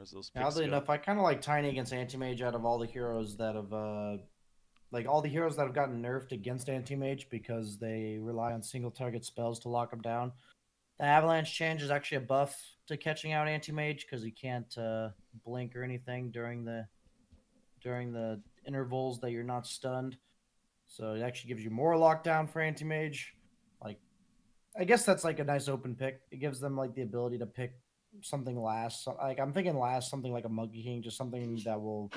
as those picks Oddly go. enough, I kind of like Tiny against Anti-Mage out of all the heroes that have, like all the heroes that have gotten nerfed against Anti-Mage because they rely on single target spells to lock them down. The Avalanche change is actually a buff to catching out Anti-Mage because he can't blink or anything during the intervals that you're not stunned. So it actually gives you more lockdown for Anti-Mage. Like, I guess that's like a nice open pick. It gives them like the ability to pick something last. So, like I'm thinking last, something like a Monkey King, just something that will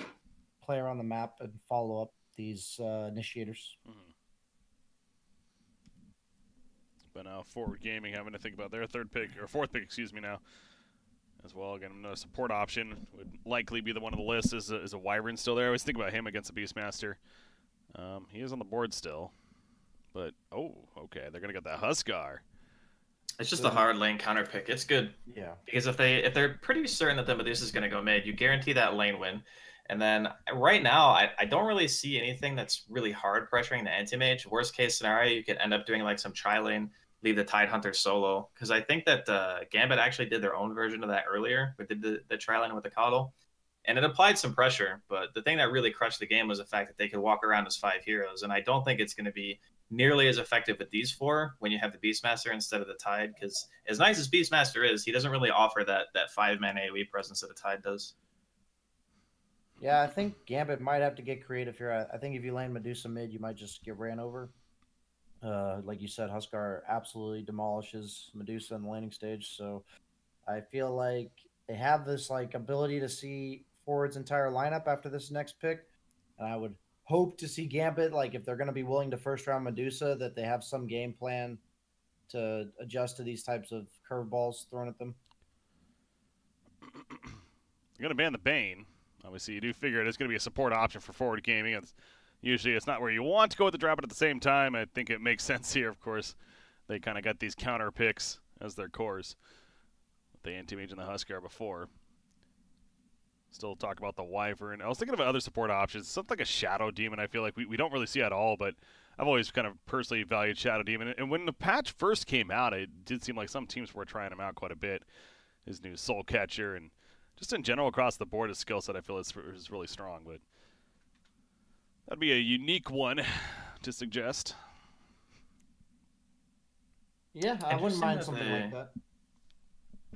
play around the map and follow up these initiators. Mm-hmm. But now Forward Gaming having to think about their third pick, or fourth pick, excuse me, now as well. Again, another support option would likely be the one on the list. Is a Wyvern still there? I always think about him against the Beastmaster. He is on the board still. But, oh, okay, they're going to get that Huskar. It's just a hard lane counter pick. It's good. Yeah. Because if they're pretty certain that the Medusa is going to go mid, you guarantee that lane win. And then right now, I don't really see anything that's really hard pressuring the anti-mage. Worst case scenario, you could end up doing like some tri-lane, leave the Tidehunter solo. Because I think that Gambit actually did their own version of that earlier. We did the tri-lane with the Coddle. And it applied some pressure. But the thing that really crushed the game was the fact that they could walk around as 5 heroes. And I don't think it's going to be nearly as effective with these 4 when you have the Beastmaster instead of the Tide. Because as nice as Beastmaster is, he doesn't really offer that 5-man AoE presence that a Tide does. Yeah, I think Gambit might have to get creative here. I think if you lane Medusa mid, you might just get ran over. Like you said, Huskar absolutely demolishes Medusa in the laning stage. So I feel like they have this like ability to see Forward's entire lineup after this next pick. And I would hope to see Gambit, like if they're going to be willing to first round Medusa, that they have some game plan to adjust to these types of curveballs thrown at them. You're going to ban the Bane. Obviously, you do figure it is going to be a support option for Forward Gaming. Usually it's not where you want to go with the drop, but at the same time, I think it makes sense here, of course. They kind of got these counter picks as their cores. The Anti-Mage and the Huskar before. Still talk about the Wyvern. I was thinking of other support options. Something like a Shadow Demon I feel like we don't really see at all, but I've always kind of personally valued Shadow Demon. And when the patch first came out, it did seem like some teams were trying him out quite a bit. His new Soul Catcher and just in general across the board, his skill set I feel is really strong. But that'd be a unique one to suggest. Yeah, I wouldn't mind something like that.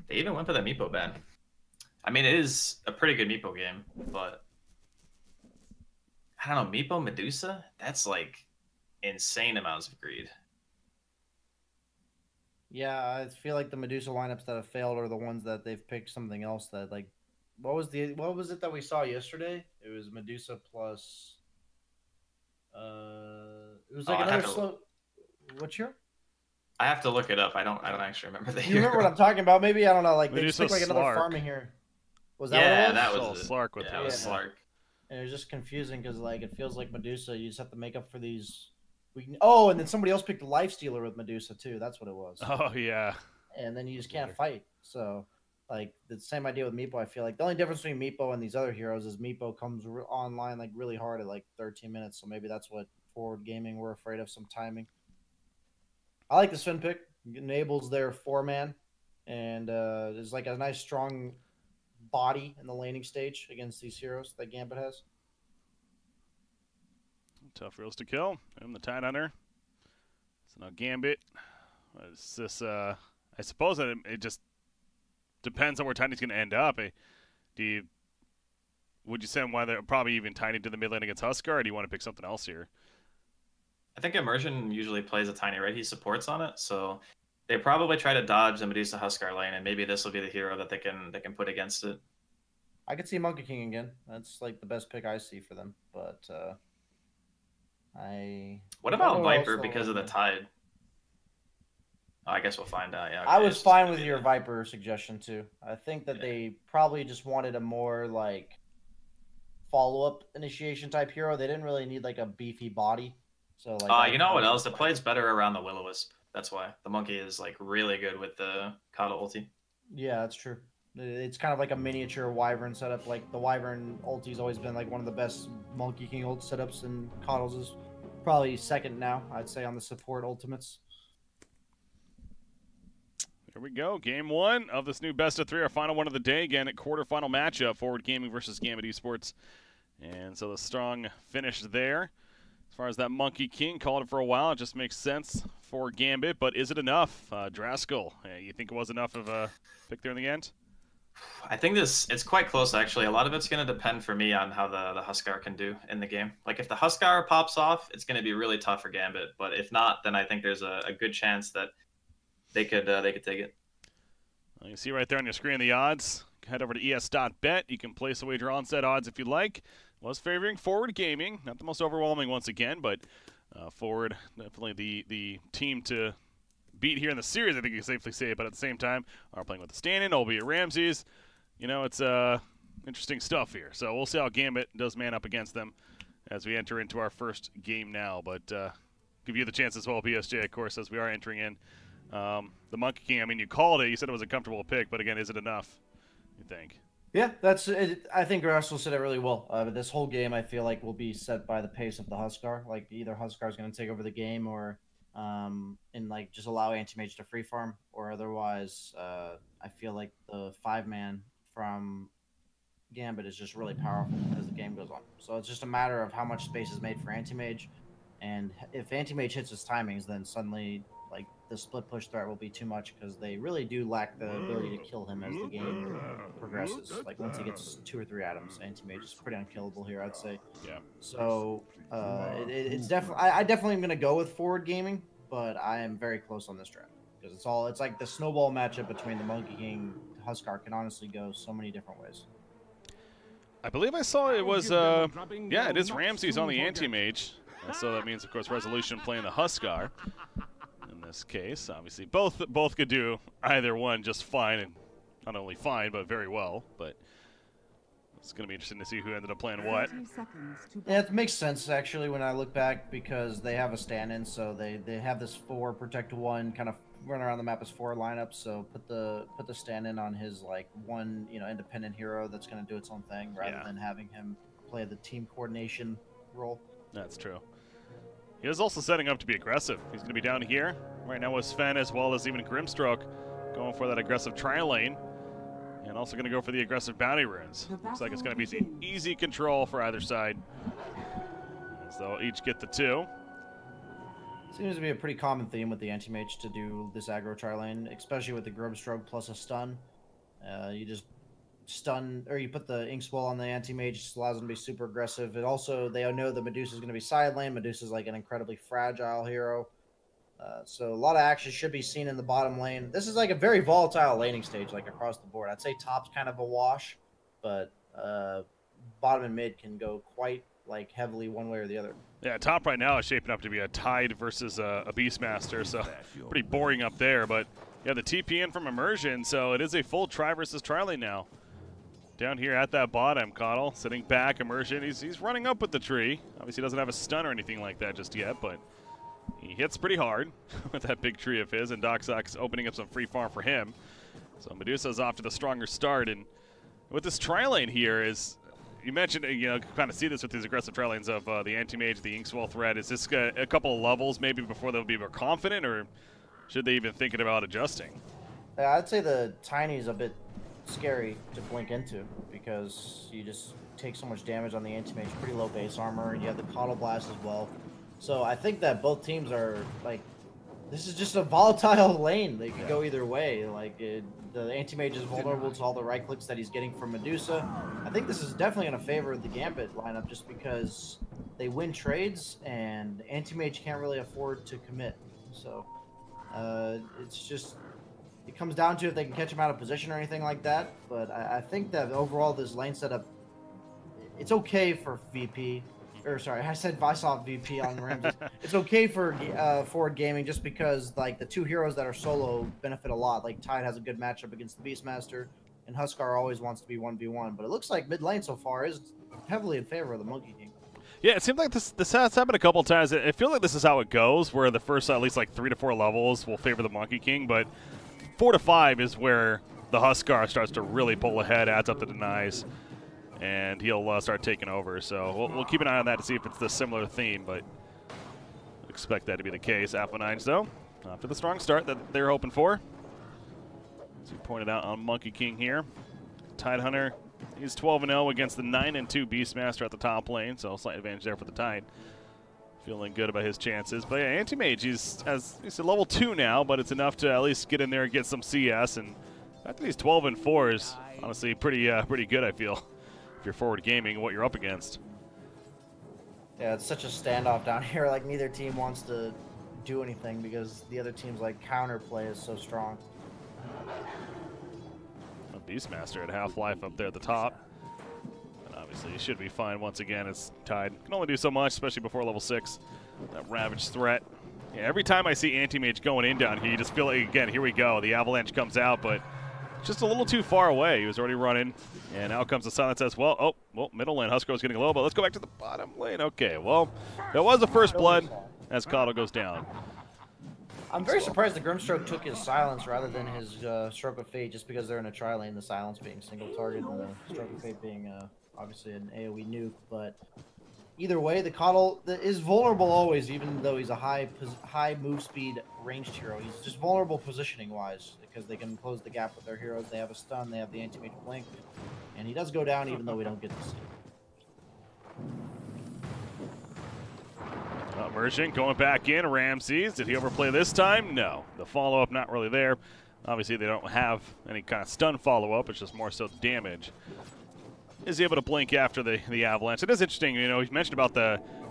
They even went for the Meepo ban. I mean, it is a pretty good Meepo game, but I don't know, Meepo Medusa? That's like insane amounts of greed. Yeah, I feel like the Medusa lineups that have failed are the ones that they've picked something else that like what was it that we saw yesterday? It was Medusa plus it was like another slow what's your I have to look it up. I don't actually remember the You remember what I'm talking about? Maybe I don't know, like they just picked like another Slark. farming here. Was that that was Slark with that was Slark. And it was just confusing because like it feels like Medusa, you just have to make up for these and then somebody else picked the Lifestealer with Medusa too. That's what it was. Oh yeah. And then you just can't fight. So like the same idea with Meepo. I feel like the only difference between Meepo and these other heroes is Meepo comes online like really hard at like 13 minutes. So maybe that's what Forward Gaming were afraid of, some timing. I like the Sven pick. It enables their 4-man and there's like a nice strong body in the laning stage against these heroes that Gambit has. Tough reels to kill. And the Tidehunter. So now Gambit. Is this, I suppose that it just depends on where Tiny's going to end up. Would you send one that probably even Tiny to the mid lane against Huskar, or do you want to pick something else here? I think Immersion usually plays a Tiny, right? He supports on it, so they probably try to dodge the Medusa Huskar lane, and maybe this will be the hero that they can put against it. I could see Monkey King again. That's like the best pick I see for them. But What about Viper because of the Tide? Oh, I guess we'll find out. Yeah, okay. I was fine with your Viper suggestion too. I think that they probably just wanted a more like follow-up initiation type hero. They didn't really need like a beefy body. So like you know what else? It plays better around the Will-O-Wisp. That's why the Monkey is like really good with the Kata ulti. Yeah, that's true. It's kind of like a miniature Wyvern setup. Like the Wyvern ulti's always been like one of the best Monkey King ult setups, and Coddles is probably second now, I'd say, on the support ultimates. Here we go. Game 1 of this new best of 3, our final one of the day. Again, at quarterfinal matchup, Forward Gaming versus Gambit Esports. And so the strong finish there. As far as that Monkey King, called it for a while. It just makes sense for Gambit, but is it enough? Draskyl, you think it was enough of a pick there in the end? I think it's quite close, actually. A lot of it's going to depend for me on how the Huskar can do in the game. Like, if the Huskar pops off, it's going to be really tough for Gambit. But if not, then I think there's a good chance that they could take it. Well, you see right there on your screen the odds. Head over to es.bet. You can place a wager on said odds if you like. Was favoring Forward Gaming. Not the most overwhelming once again, but Forward definitely the team to beat here in the series, I think you can safely say. But at the same time, are playing with the stand-in, albeit Ramses. You know, it's interesting stuff here. So we'll see how Gambit does man up against them as we enter into our first game now. But give you the chance as well, PSJ, of course, as we are entering in. The Monkey King, I mean, you called it. You said it was a comfortable pick, but again, is it enough, you think? Yeah, that's it. I think Russell said it really well. But this whole game, I feel like, will be set by the pace of the Huskar. Like, either Huskar is going to take over the game, or and like just allow Anti-Mage to free farm, or otherwise, I feel like the 5-man from Gambit is just really powerful as the game goes on. So it's just a matter of how much space is made for Anti-Mage, and if Anti-Mage hits his timings, then suddenly, like, the split push threat will be too much, because they really do lack the ability to kill him as the game progresses. Like, once he gets 2 or 3 atoms, Anti-Mage is pretty unkillable here, I'd say. Yeah. So it's definitely, I definitely am going to go with Forward Gaming, but I am very close on this draft, because it's like the snowball matchup between the Monkey King and Huskar can honestly go so many different ways. I believe I saw it was yeah, it is Ramses on the Anti-Mage. So that means, of course, Resolution playing the Huskar. In this case, obviously, both could do either one just fine, and not only fine, but very well. But it's going to be interesting to see who ended up playing what. Yeah, it makes sense, actually, when I look back, because they have a stand-in, so they have this 4 protect 1 kind of run around the map as 4 lineups. So put the stand-in on his, like, one, you know, independent hero that's going to do its own thing, rather than having him play the team coordination role. That's true. He is also setting up to be aggressive. He's going to be down here right now with Sven, as well as even Grimstroke, going for that aggressive tri-lane, and also going to go for the aggressive bounty runes. Looks like it's going to be easy control for either side, as they'll each get the 2. Seems to be a pretty common theme with the Anti-Mage to do this aggro tri-lane, especially with the Grimstroke plus a stun. You just stun, or you put the Inkswell on the Anti-Mage, just allows them to be super aggressive. And also, they know that Medusa is going to be side lane. Medusa is like an incredibly fragile hero. So a lot of action should be seen in the bottom lane. This is like a very volatile laning stage, like across the board. I'd say top's kind of a wash, but bottom and mid can go quite like heavily one way or the other. Yeah, top right now is shaping up to be a Tide versus a Beastmaster, so pretty boring up there. But yeah, the TP in from Immersion, so it is a full tri versus tri lane now. Down here at that bottom, Coddle sitting back, Immersion. He's running up with the tree. Obviously, doesn't have a stun or anything like that just yet, but he hits pretty hard with that big tree of his, and Doxox opening up some free farm for him. So Medusa's off to the stronger start, and with this tri lane here is, you mentioned, you know, kind of see this with these aggressive tri lanes of the Anti-Mage, the Inkswell threat. Is this a couple of levels maybe before they'll be more confident, or should they even thinking about adjusting? Yeah, I'd say the Tiny's a bit scary to blink into, because you just take so much damage on the Anti-Mage, pretty low base armor, and you have the Coddle Blast as well. So I think that both teams are, like, this is just a volatile lane. They could go either way. Like, the Anti-Mage is vulnerable to all the right clicks that he's getting from Medusa. I think this is definitely going to favor the Gambit lineup, just because they win trades, and Anti-Mage can't really afford to commit. So it's just, it comes down to if they can catch him out of position or anything like that. But I think that overall this lane setup, it's okay for VP. Or sorry, I said Visoft VP on Ramses. It's okay for Forward Gaming, just because like the 2 heroes that are solo benefit a lot. Like Tide has a good matchup against the Beastmaster, and Huskar always wants to be 1v1. But it looks like mid lane so far is heavily in favor of the Monkey King. Yeah, it seems like this has happened a couple times. I feel like this is how it goes, where the first at least like 3 to 4 levels will favor the Monkey King, but 4 to 5 is where the Huskar starts to really pull ahead, adds up the denies, and he'll start taking over. So we'll keep an eye on that to see if it's the similar theme, but expect that to be the case. Alpha Nines, though, after the strong start that they're hoping for. As you pointed out on Monkey King here, Tidehunter, he's 12-0 against the 9-2 Beastmaster at the top lane, so slight advantage there for the Tide. Feeling good about his chances. But yeah, Anti-Mage, he's a level 2 now, but it's enough to at least get in there and get some CS. And the fact that he's 12-4 is honestly pretty good, I feel, if you're forward gaming and what you're up against. Yeah, it's such a standoff down here. Like, neither team wants to do anything because the other team's like counterplay is so strong. Beastmaster at half-life up there at the top. And obviously he should be fine once again. It's Tide. Can only do so much, especially before level 6. That Ravage threat. Yeah, every time I see Anti-Mage going in down here, you just feel like, again, here we go. The Avalanche comes out, but just a little too far away. He was already running. And out comes the Silence as well. Oh, well, middle lane. Huskar's getting low, but let's go back to the bottom lane. Okay, well, that was the first blood as Cottle goes down. I'm very surprised the Grimstroke took his silence rather than his Stroke of Fate, just because they're in a tri-lane, the silence being single target and the Stroke of Fate being obviously an AoE nuke. But either way, the Cottle is vulnerable always, even though he's a high move speed ranged hero. He's just vulnerable positioning wise because they can close the gap with their heroes. They have a stun, they have the Anti-Mage blink, and he does go down even though we don't get to see it. Merchant going back in. Ramses, did he overplay this time? No. The follow-up not really there. Obviously, they don't have any kind of stun follow-up. It's just more so damage. Is he able to blink after the Avalanche? It is interesting, you know, he mentioned about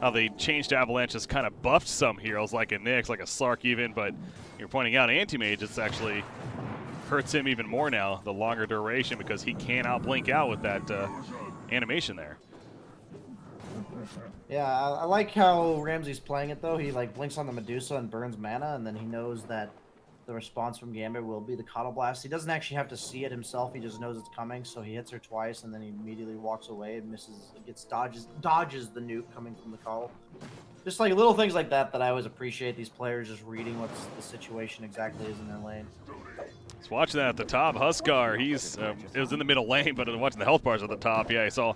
how they changed Avalanches, kind of buffed some heroes, like a Nyx, like a Slark even, but you're pointing out Anti-Mage, it's actually hurts him even more now, the longer duration, because he cannot blink out with that animation there. Yeah, I like how Ramsey's playing it, though. He, like, blinks on the Medusa and burns mana, and then he knows that the response from Gambit will be the Cottle Blast. He doesn't actually have to see it himself. He just knows it's coming, so he hits her twice, and then he immediately walks away and dodges the nuke coming from the Cottle. Just, like, little things like that I always appreciate, these players just reading what the situation exactly is in their lane. Just watching that at the top, Huskar, it was in the middle lane, but watching the health bars at the top, yeah, I saw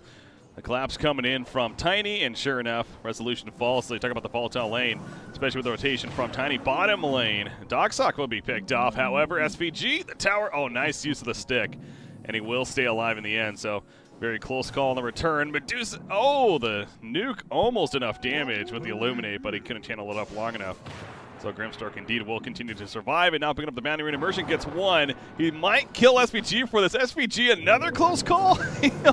the collapse coming in from Tiny, and sure enough, Resolution falls. So you talk about the volatile lane, especially with the rotation from Tiny. Bottom lane, Docksock will be picked off. However, SVG, the tower, oh, nice use of the stick. And he will stay alive in the end, so very close call on the return. Medusa, oh, the nuke, almost enough damage with the Illuminate, but he couldn't channel it up long enough. So Grimstork indeed will continue to survive, and now picking up the bounty rune. Immersion gets one. He might kill SVG for this. SVG, another close call?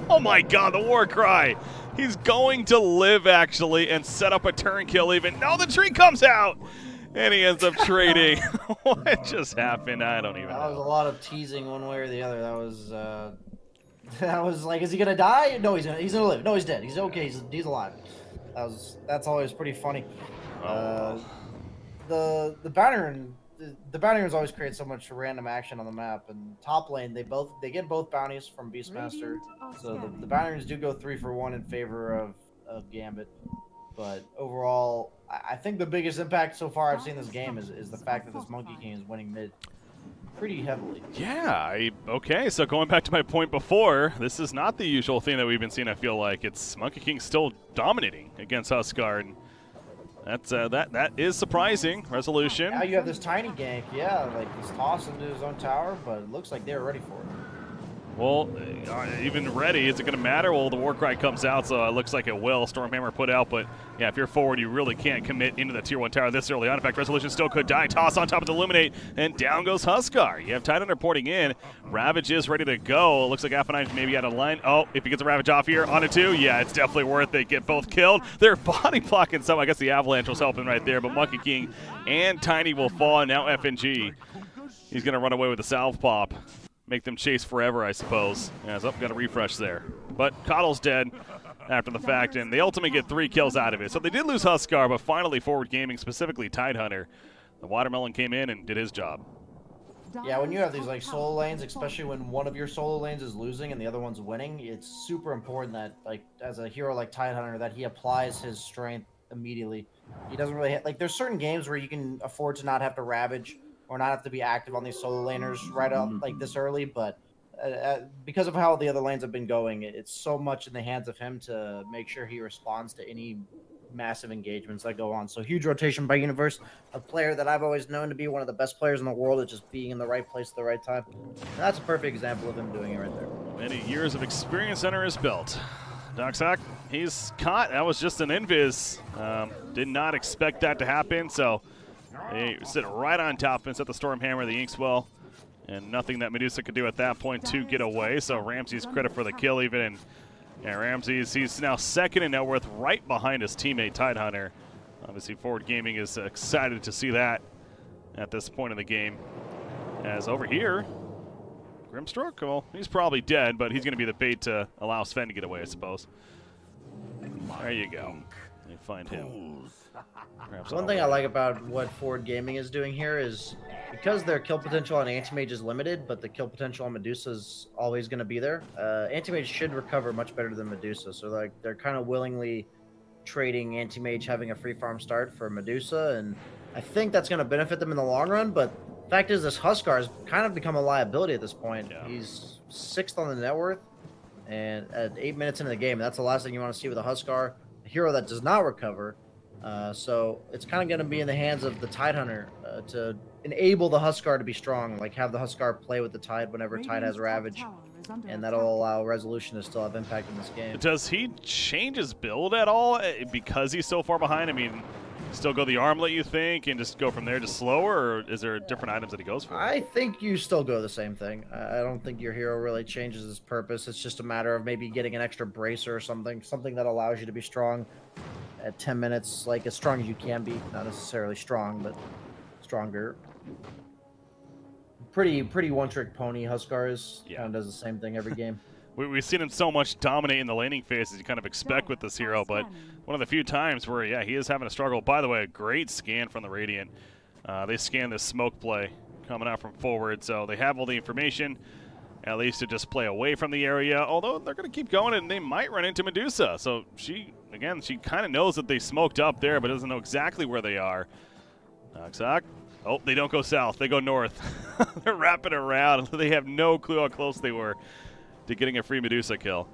Oh my god, the war cry. He's going to live, actually, and set up a turn kill even. No, the tree comes out! And he ends up trading. What just happened? I don't even know. That was a lot of teasing one way or the other. That was like, is he gonna die? No, he's gonna live. No, he's dead. He's okay. He's alive. That's always pretty funny. The Bounty always create so much random action on the map, and top lane they get both bounties from Beastmaster, so the Bounty do go 3 for 1 in favor of Gambit. But overall, I think the biggest impact so far I've seen this game is the fact that this Monkey King is winning mid pretty heavily. Yeah, okay, so going back to my point before, this is not the usual thing that we've been seeing. I feel like it's Monkey King still dominating against Huskar, and that is surprising. Resolution. Now you have this Tiny gank, yeah, like this toss into his own tower, but it looks like they're ready for it. Well, even ready, is it going to matter? Well, the Warcry comes out, so it looks like it will. Stormhammer put out, but yeah, if you're forward, you really can't commit into the Tier 1 tower this early on. In fact, Resolution still could die. Toss on top of the Illuminate, and down goes Huskar. You have Tidehunter porting in. Ravage is ready to go. It looks like F9 maybe out of line. Oh, if he gets a Ravage off here, on it too. Yeah, it's definitely worth it. Get both killed. They're body blocking some. I guess the Avalanche was helping right there, but Monkey King and Tiny will fall, and now FNG. He's going to run away with the salve pop. Make them chase forever, I suppose. Yeah, so got a refresh there. But Cottle's dead after the fact, and they ultimately get 3 kills out of it. So they did lose Huskar, but finally forward gaming, specifically Tidehunter. The Watermelon came in and did his job. Yeah, when you have these like solo lanes, especially when one of your solo lanes is losing and the other one's winning, it's super important that, like, as a hero like Tidehunter, that he applies his strength immediately. He doesn't really like, there's certain games where you can afford to not have to Ravage or not have to be active on these solo laners right up like this early, but because of how the other lanes have been going, it's so much in the hands of him to make sure he responds to any massive engagements that go on. So huge rotation by Universe, a player that I've always known to be one of the best players in the world at just being in the right place at the right time. And that's a perfect example of him doing it right there. Many years of experience under his belt. Doxak, he's caught. That was just an invis. Did not expect that to happen, so they sit right on top and set the Stormhammer, the Inkswell, and nothing that Medusa could do at that point to get away. So Ramsey's credit for the kill even. And yeah, Ramsey's, he's now second in net worth right behind his teammate Tidehunter. Obviously Forward Gaming is excited to see that at this point in the game. As over here, Grimstroke, well, he's probably dead, but he's going to be the bait to allow Sven to get away, I suppose. There you go. They find him. One thing I like about what Forward Gaming is doing here is because their kill potential on Anti-Mage is limited, but the kill potential on Medusa is always going to be there. Anti-Mage should recover much better than Medusa, so like they're kind of willingly trading Anti-Mage having a free farm start for Medusa, and I think that's going to benefit them in the long run, but fact is, this Huskar has kind of become a liability at this point. Yeah. He's 6th on the net worth, and at 8 minutes into the game, that's the last thing you want to see with a Huskar, a hero that does not recover. So it's kind of going to be in the hands of the Tidehunter to enable the Huskar to be strong, like have the Huskar play with the Tide whenever Tide has Ravage, and that'll allow Resolution to still have impact in this game. Does he change his build at all because he's so far behind? I mean, still go the armlet, you think, and just go from there just slower, or is there different items that he goes for? I think you still go the same thing. I don't think your hero really changes his purpose. It's just a matter of maybe getting an extra bracer or something that allows you to be strong at 10 minutes, like as strong as you can be. Not necessarily strong, but stronger. Pretty one-trick pony Huskar is. Yeah. Kind of does the same thing every game. We've seen him so much dominate in the laning phase as you kind of expect with this hero, but one of the few times where, yeah, he is having a struggle. By the way, a great scan from the Radiant. They scan this smoke play coming out from forward, so they have all the information, at least to just play away from the area, although they're going to keep going and they might run into Medusa. So she kind of knows that they smoked up there, but doesn't know exactly where they are. Doxak. Oh, they don't go south. They go north. They're wrapping around. They have no clue how close they were to getting a free Medusa kill.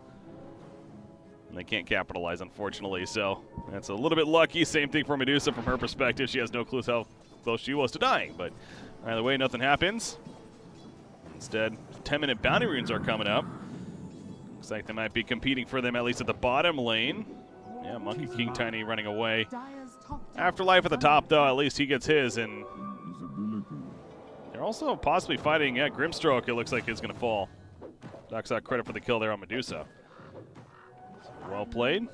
And they can't capitalize, unfortunately, so that's a little bit lucky. Same thing for Medusa from her perspective. She has no clue how close she was to dying, but either way, nothing happens. Instead, 10-minute bounty runes are coming up. Looks like they might be competing for them, at least at the bottom lane. Yeah, Monkey King Tiny running away. Afterlife at the top, though, at least he gets his, and they're also possibly fighting, yeah, Grimstroke, it looks like is going to fall. Doxak credit for the kill there on Medusa. Well played.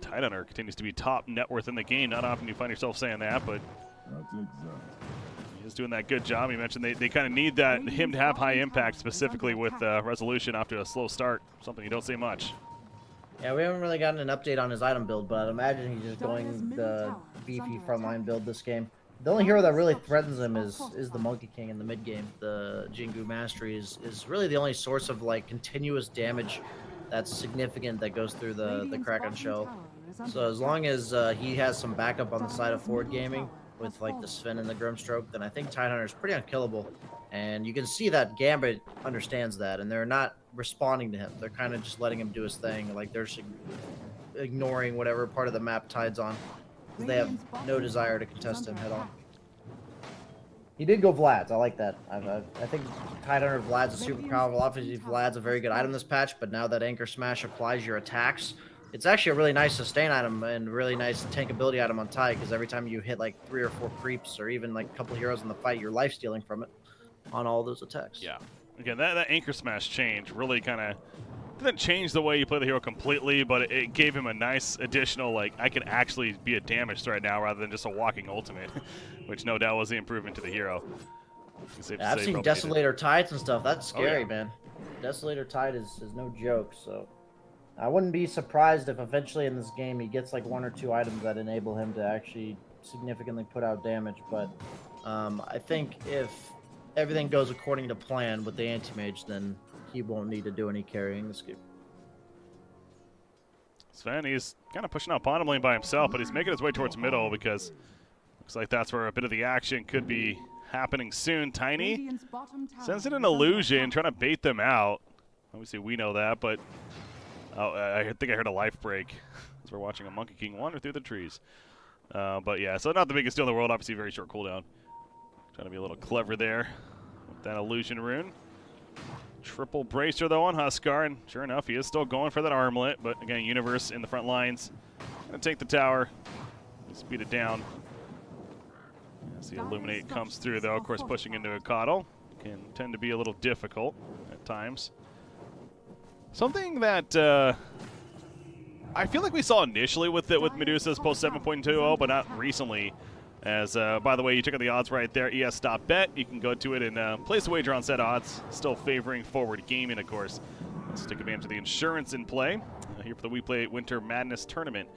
Tidehunter continues to be top net worth in the game. Not often you find yourself saying that, but he's doing that good job. You mentioned they kind of need that him to have high impact, specifically with Resolution after a slow start. Something you don't see much. Yeah, we haven't really gotten an update on his item build, but I'd imagine he's just going the beefy frontline build this game. The only hero that really threatens him is the Monkey King in the mid game. The Jingu Mastery is really the only source of like continuous damage that's significant that goes through the Kraken shell. So as long as he has some backup on the side of Forward Gaming with like the Sven and the Grimstroke, then I think Tidehunter is pretty unkillable. And you can see that Gambit understands that, and they're not responding to him. They're kind of just letting him do his thing. Like they're ignoring whatever part of the map Tide's on. They have no desire to contest him head on. He did go Vlad's. I like that. I think Tidehunter Vlad's a super powerful. Obviously, Vlad's a very good item this patch, but now that Anchor Smash applies your attacks, it's actually a really nice sustain item and really nice tankability item on Tide, because every time you hit like 3 or 4 creeps or even like a couple heroes in the fight, you're life stealing from it on all those attacks. Yeah. Again, that Anchor Smash change really kind of didn't change the way you play the hero completely, but it gave him a nice additional, like, I can actually be a damage threat now rather than just a walking ultimate, which no doubt was the improvement to the hero. Yeah, I've seen Desolator Tides and stuff. That's scary, man. Desolator Tide is no joke, so I wouldn't be surprised if eventually in this game he gets like 1 or 2 items that enable him to actually significantly put out damage, but I think if everything goes according to plan with the Anti-Mage, then he won't need to do any carrying this game. Sven, he's kind of pushing out bottom lane by himself, but he's making his way towards middle because looks like that's where a bit of the action could be happening soon. Tiny sends in an illusion, trying to bait them out. Obviously, we know that, but oh, I think I heard a life break. We're watching a Monkey King wander through the trees. But yeah, so not the biggest deal in the world. Obviously, very short cooldown. Trying to be a little clever there with that illusion rune. Triple bracer though on Huskar, and sure enough, he is still going for that armlet. But again, Universe in the front lines. Gonna take the tower. Speed it down. As the Illuminate comes through, though, of course, pushing into a Coddle can tend to be a little difficult at times. Something that I feel like we saw initially with Medusa's post 7.20, but not recently. As, by the way, you check out the odds right there, es.bet. You can go to it and place a wager on set odds. Still favoring forward gaming, of course. Let's take advantage of the insurance in play here for the WePlay Winter Madness Tournament.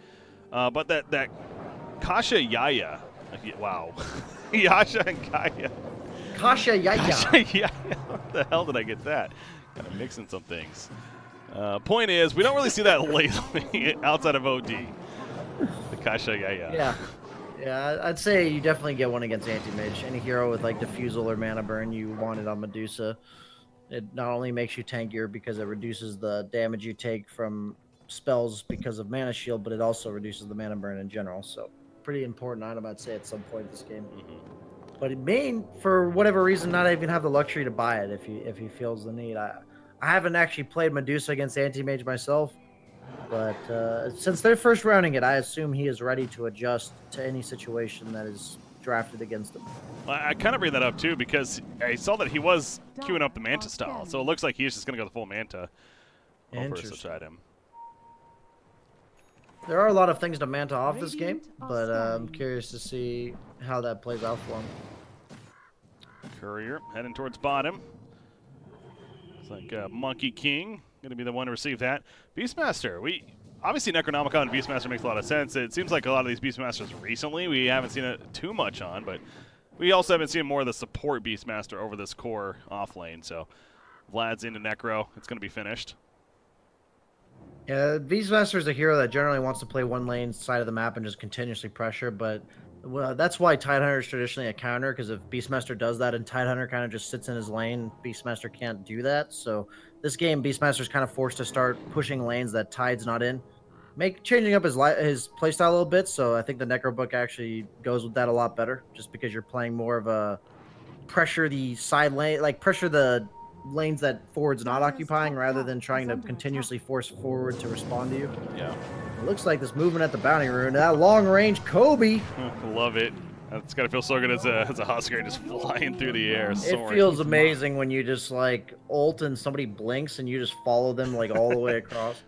But that Kasha Yaya, wow. Yasha and Kaya. Kasha Yaya. Kasha Yaya. What the hell did I get that? Kind of mixing some things. Point is, we don't really see that lately outside of OD. The Kasha Yaya. Yeah. Yeah, I'd say you definitely get one against Anti-Mage. Any hero with like Diffusal or Mana Burn, you want it on Medusa. It not only makes you tankier because it reduces the damage you take from spells because of Mana Shield, but it also reduces the Mana Burn in general. So pretty important item, I'd say, at some point in this game. But it may, for whatever reason, not even have the luxury to buy it if he feels the need. I haven't actually played Medusa against Anti-Mage myself, but since they're first rounding it, I assume he is ready to adjust to any situation that is drafted against him. I kind of bring that up too because I saw that he was queuing up the Manta style, so it looks like he's just going to go the full Manta over such item. There are a lot of things to Manta off this game, but I'm curious to see how that plays out for him. Courier heading towards bottom. It's like Monkey King going to be the one to receive that. Beastmaster, obviously Necronomicon and Beastmaster makes a lot of sense. It seems like a lot of these Beastmasters recently we haven't seen it too much on, but we also haven't seen more of the support Beastmaster over this core off lane. So Vlad's into Necro. It's going to be finished. Yeah, Beastmaster is a hero that generally wants to play one lane side of the map and just continuously pressure, but that's why Tidehunter is traditionally a counter, because if Beastmaster does that and Tidehunter kind of just sits in his lane, Beastmaster can't do that. So this game, Beastmaster is kind of forced to start pushing lanes that Tide's not in, changing up his playstyle a little bit. So I think the Necro book actually goes with that a lot better, just because you're playing more of a pressure the side lane, like pressure the lanes that forward's not occupying, rather than trying to continuously force forward to respond to you. Yeah. It looks like this movement at the bounty rune. That long range Kobe. Love it. It's got to feel so good as a Huskar just flying through the air. Soaring. It feels amazing when you just like ult and somebody blinks and you just follow them like all the way across.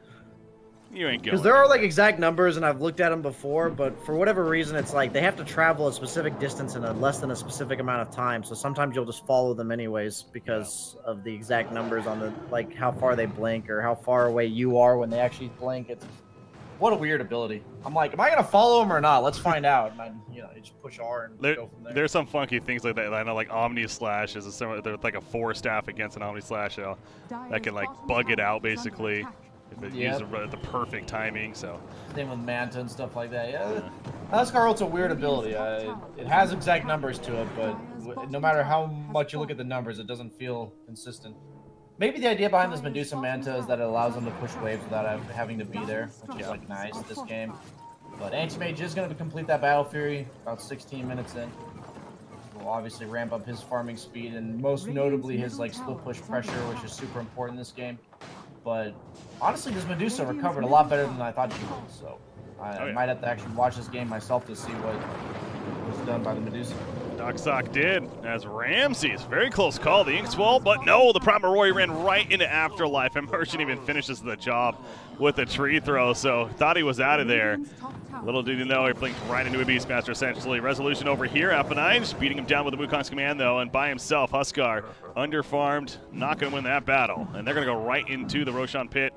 You ain't going. Because there are like exact numbers, and I've looked at them before, but for whatever reason, it's like they have to travel a specific distance in less than a specific amount of time. So sometimes you'll just follow them anyways because of the exact numbers on the, like how far they blink or how far away you are when they actually blink. It's what a weird ability. I'm like, am I gonna follow them or not? Let's find out. And you just push R and go from there. There's some funky things like that. I know, like Omni Slash is they're like a 4-staff against an Omni Slash that can like bug it out basically. If it uses the perfect timing, so. Same with Manta and stuff like that. Yeah, Huskar ult's a weird ability. It has exact numbers to it, but no matter how much you look at the numbers, it doesn't feel consistent. Maybe the idea behind this Medusa Manta is that it allows them to push waves without having to be there, which is like nice this game. But Anti-Mage is going to complete that Battle Fury about 16 minutes in. Will obviously ramp up his farming speed and most notably his like split push pressure, which is super important in this game. But honestly, this Medusa recovered a lot better than I thought she would. So I might have to actually watch this game myself to see what was done by the Medusa. Doxock did, as Ramses, very close call, the Inkswell, but no, the Promeroy ran right into Afterlife. Immersion even finishes the job with a tree throw, so thought he was out of there. Little did you know, he blinked right into a Beastmaster, essentially. Resolution over here, Alpha9, just beating him down with the Wukong's command, though, and by himself, Huskar, underfarmed, not going to win that battle. And they're going to go right into the Roshan pit.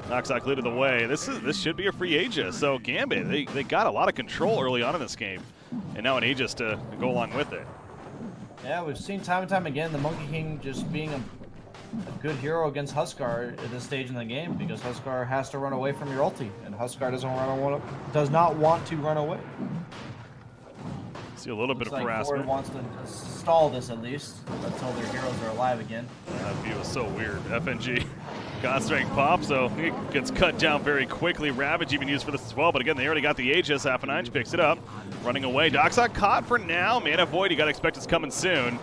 Doxock leaded the way. This should be a free Aegis, so Gambit, they got a lot of control early on in this game. And now an Aegis to go along with it. Yeah, we've seen time and time again the Monkey King just being a good hero against Huskar at this stage in the game, because Huskar has to run away from your ulti, and Huskar does not want to run away. See a little bit of harassment. Ford wants to stall this at least until their heroes are alive again. That view is so weird. FNG God Strike pop, so he gets cut down very quickly. Ravage even used for this as well, but again, they already got the Aegis. Affinage picks it up, running away. Doxot caught for now. Mana Void, you got to expect it's coming soon.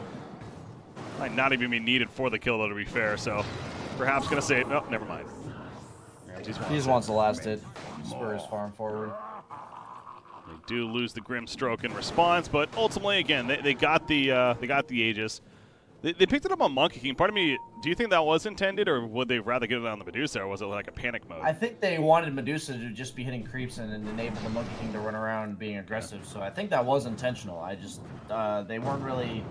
Might not even be needed for the kill, though, to be fair, so perhaps going to say, no, never mind. He just wants the last hit. Spurs farm forward. They do lose the Grim Stroke in response, but ultimately, again, they got the Aegis. They picked it up on Monkey King. Part of me, do you think that was intended, or would they rather get it on the Medusa, or was it like a panic mode? I think they wanted Medusa to just be hitting creeps and enable the Monkey King to run around being aggressive. So I think that was intentional. I just they weren't really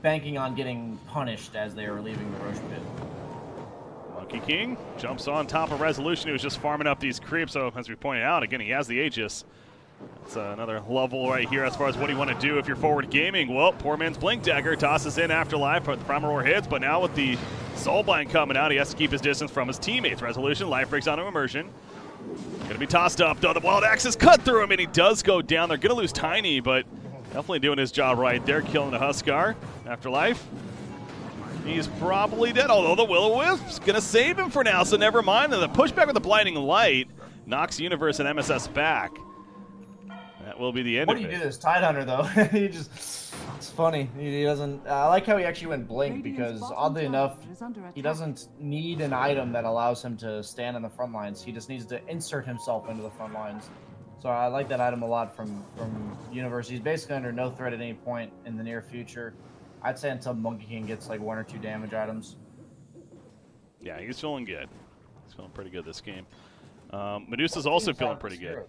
banking on getting punished as they were leaving the Roche pit. Monkey King jumps on top of Resolution, who was just farming up these creeps. So as we pointed out, again, he has the Aegis. It's another level right here as far as what do you want to do if you're forward gaming. Well, poor man's Blink Dagger tosses in Afterlife, the Primal Roar hits, but now with the Soulbind coming out, he has to keep his distance from his teammates. Resolution, life breaks onto Immersion. Gonna be tossed up, though. The Wild Axe is cut through him, and he does go down. They're gonna lose Tiny, but definitely doing his job right there, killing the Huskar. Afterlife. He's probably dead, although the Will-O-Wisp's gonna save him for now, so never mind. The pushback with the Blinding Light knocks Universe and MSS back. That will be the end of it. What do you do this Tidehunter, though? He just, it's funny. He doesn't, I like how he actually went Blink, because oddly enough, he doesn't need an item that allows him to stand in the front lines. He just needs to insert himself into the front lines. So I like that item a lot from Universe. He's basically under no threat at any point in the near future. I'd say until Monkey King gets like 1 or 2 damage items. Yeah, he's feeling good. He's feeling pretty good this game. Medusa's also feeling pretty good.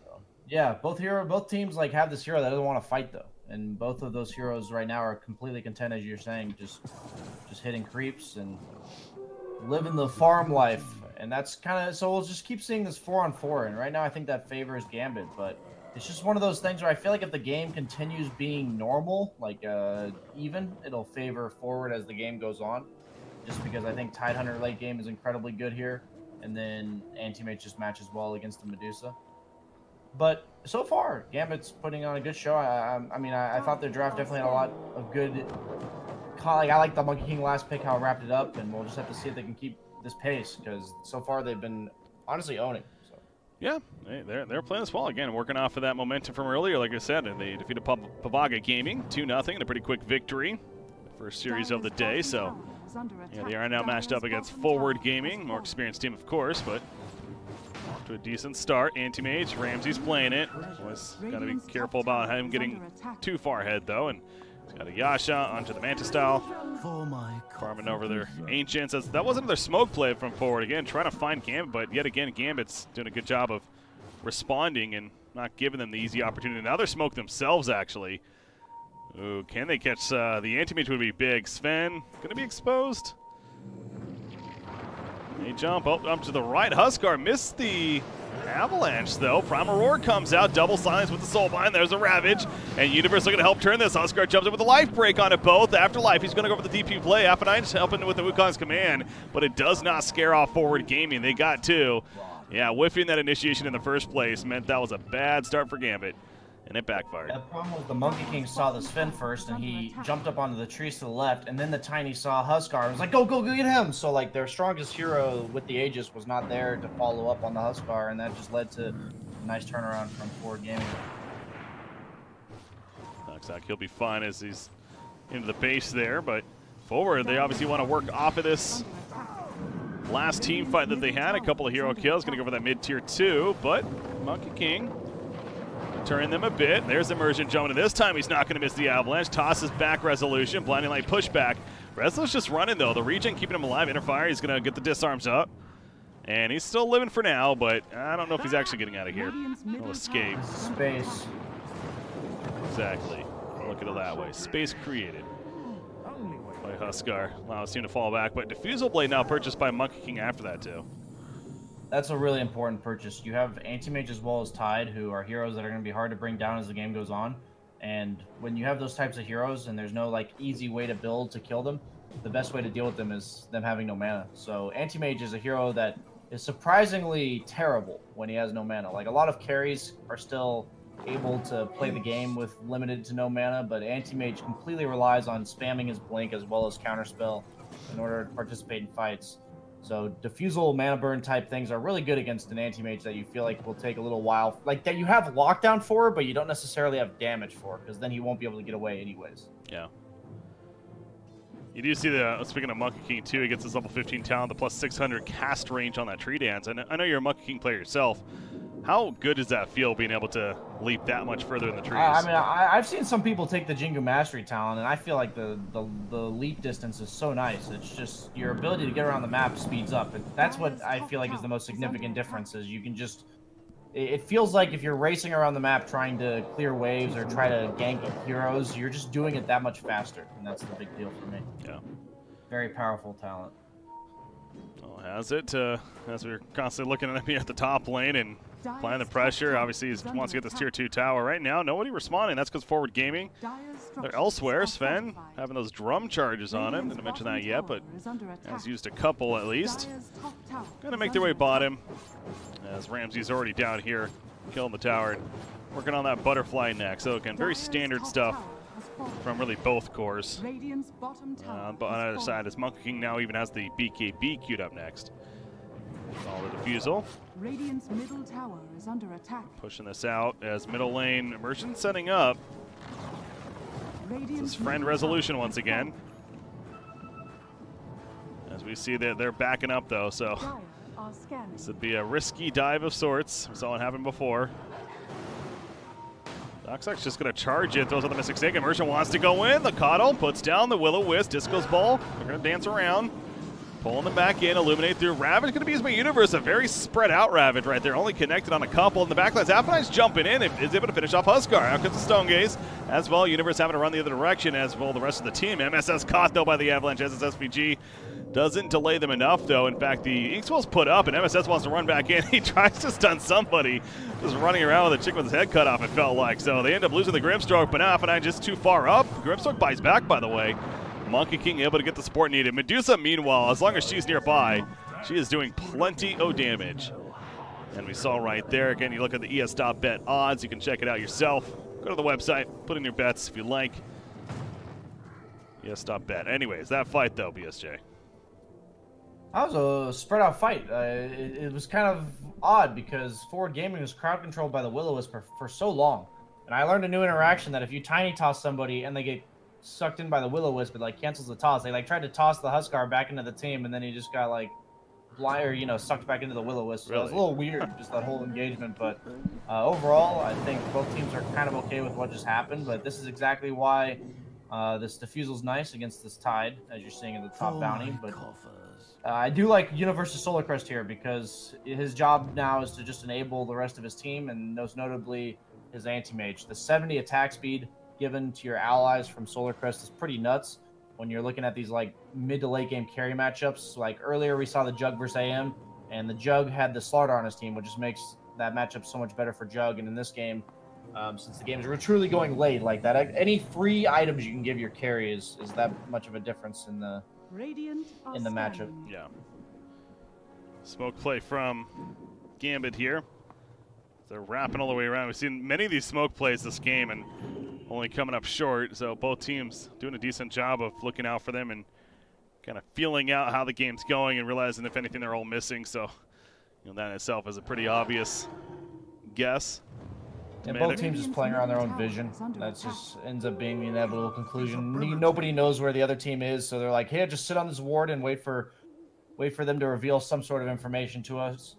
Yeah, both teams like have this hero that doesn't want to fight though, and both of those heroes right now are completely content, as you're saying, just hitting creeps and living the farm life, and that's kind of, so we'll just keep seeing this 4-on-4, and right now I think that favors Gambit, but it's just one of those things where I feel like if the game continues being normal, like even, it'll favor forward as the game goes on, just because I think Tidehunter late game is incredibly good here, and then Anti-Mage just matches well against the Medusa. But so far, Gambit's putting on a good show. I mean, I thought their draft definitely had a lot of good. Like, I like the Monkey King last pick, how it wrapped it up, and we'll just have to see if they can keep this pace, because so far they've been honestly owning. So. Yeah, they're playing this well again, working off of that momentum from earlier. Like I said, and they defeated Pavaga Gaming 2-0 in a pretty quick victory, first series of the day. So yeah, they are now matched up against Forward Gaming, more experienced team, of course, but. To a decent start. Anti-Mage, Ramsey's playing it. Always got to be careful about him getting too far ahead, though. And he's got a Yasha onto the Manta style. Farming over their Ancients. That wasn't their smoke play from Forward. Again, trying to find Gambit, but yet again, Gambit's doing a good job of responding and not giving them the easy opportunity. Now they're smoked themselves, actually. Ooh, can they catch the Anti-Mage would be big. Sven, going to be exposed. They jump up to the right. Huskar missed the avalanche, though. Primal Roar comes out. Double silence with the Soulbind. There's a Ravage. And Universe looking to help turn this. Huskar jumps in with a life break on it both. Afterlife, he's going to go for the DP play. Affinite helping with the Wukong's command. But it does not scare off Forward Gaming. They got 2. Yeah, whiffing that initiation in the first place meant that was a bad start for Gambit. And it backfired. The problem was the Monkey King saw the Sven first, and he jumped up onto the trees to the left, and then the Tiny saw Huskar and was like, go get him! So, like, their strongest hero with the Aegis was not there to follow up on the Huskar, and that just led to a nice turnaround from Forward Gaming. Looks like he'll be fine as he's into the base there, but Forward, they obviously want to work off of this last team fight that they had. A couple of hero kills, going to go for that mid-tier 2, but Monkey King turn them a bit. There's Immersion jumping, and this time he's not going to miss the avalanche. Tosses back Resolution. Blinding Light pushback. Resolution's just running, though. The regen keeping him alive. Interfire, he's going to get the disarms up. And he's still living for now, but I don't know if he's actually getting out of here. He'll escape. Space. Exactly. Look at it that way. Space created by Huskar. Allows him to fall back, but Diffusal Blade now purchased by Monkey King after that, too. That's a really important purchase. You have Anti-Mage as well as Tide, who are heroes that are going to be hard to bring down as the game goes on. And when you have those types of heroes and there's no like easy way to build to kill them, the best way to deal with them is them having no mana. So Anti-Mage is a hero that is surprisingly terrible when he has no mana. Like, a lot of carries are still able to play the game with limited to no mana, but Anti-Mage completely relies on spamming his blink as well as counterspell in order to participate in fights. So diffusal, mana burn type things are really good against an anti-mage that you feel like will take a little while, like that you have lockdown for, but you don't necessarily have damage for, because then he won't be able to get away anyways. Yeah. You do see the, speaking of Monkey King too, he gets his level 15 talent, the plus 600 cast range on that tree dance. And I know you're a Monkey King player yourself. How good does that feel, being able to leap that much further in the trees? I mean, I've seen some people take the Jingu Mastery talent, and I feel like the leap distance is so nice. It's just your ability to get around the map speeds up. And that's what I feel like is the most significant difference, is you can just... It feels like if you're racing around the map trying to clear waves or try to gank heroes, you're just doing it that much faster, and that's the big deal for me. Yeah. Very powerful talent. Well, has it, as we're constantly looking at him at the top lane and applying the pressure. Obviously, he wants to get this tier 2 tower. Right now, nobody responding. That's because Forward Gaming, they're elsewhere. Sven having those drum charges on him. Didn't mention that yet, but has used a couple at least. Gonna make their way bottom, as Ramsey's already down here, killing the tower and working on that butterfly next. So again, very standard stuff from really both cores. But on the other side, as Monkey King now even has the BKB queued up next. All the defusal. Radiant's middle tower is under attack. Pushing this out as middle lane immersion setting up. This is friend resolution once again. As we see that they're backing up though, so this would be a risky dive of sorts. We saw it happen before. Doxx's just going to charge it, throws out the Mystic Snake. Immersion wants to go in. The Coddle puts down the Will-O-Wisp. Disco's Ball. They're going to dance around. Pulling them back in, Illuminate through. Ravage going to be used by Universe, a very spread out Ravage right there, only connected on a couple. In the backline, Zaphanite's jumping in and is able to finish off Huskar. Out comes the Stone Gaze as well. Universe having to run the other direction as well the rest of the team. MSS caught though by the Avalanche. SSSVG doesn't delay them enough though. In fact, the Inkswell's put up and MSS wants to run back in. He tries to stun somebody, just running around with a chick with his head cut off, it felt like. So they end up losing the Grimstroke, but now Zaphanite just too far up. Grimstroke buys back, by the way. Monkey King able to get the support needed. Medusa, meanwhile, as long as she's nearby, she is doing plenty of damage. And we saw right there, again, you look at the ES.bet odds. You can check it out yourself. Go to the website, put in your bets if you like. ES.bet. Anyways, that fight, though, BSJ. That was a spread out fight. It was kind of odd because Forward Gaming was crowd controlled by the Will-O-Wisp for so long. And I learned a new interaction that if you tiny toss somebody and they get sucked in by the Will-O-Wisp, it like cancels the toss. They like tried to toss the Huskar back into the team, and then he just got like blind, or, you know, sucked back into the Will-O-Wisp. So really? It was a little weird, just that whole engagement. But overall, I think both teams are kind of okay with what just happened. But this is exactly why this Diffusal's nice against this Tide, as you're seeing in the top bounty. But I do like Universe's Solar Crest here because his job now is to just enable the rest of his team, and most notably his anti-mage. The 70 attack speed given to your allies from Solar Crest is pretty nuts when you're looking at these like mid to late game carry matchups. Like earlier we saw the Jug versus AM, and the Jug had the Slardar on his team, which just makes that matchup so much better for Jug. And in this game, since the games are truly going late like that, any free items you can give your carry is that much of a difference in the matchup. Yeah. Smoke play from Gambit here. They're wrapping all the way around. We've seen many of these smoke plays this game and only coming up short. So both teams doing a decent job of looking out for them and kind of feeling out how the game's going and realizing if anything they're all missing. So, you know, that in itself is a pretty obvious guess. And both teams just playing around their own vision. That just ends up being the inevitable conclusion. Nobody knows where the other team is, so they're like, "Hey, just sit on this ward and wait for them to reveal some sort of information to us."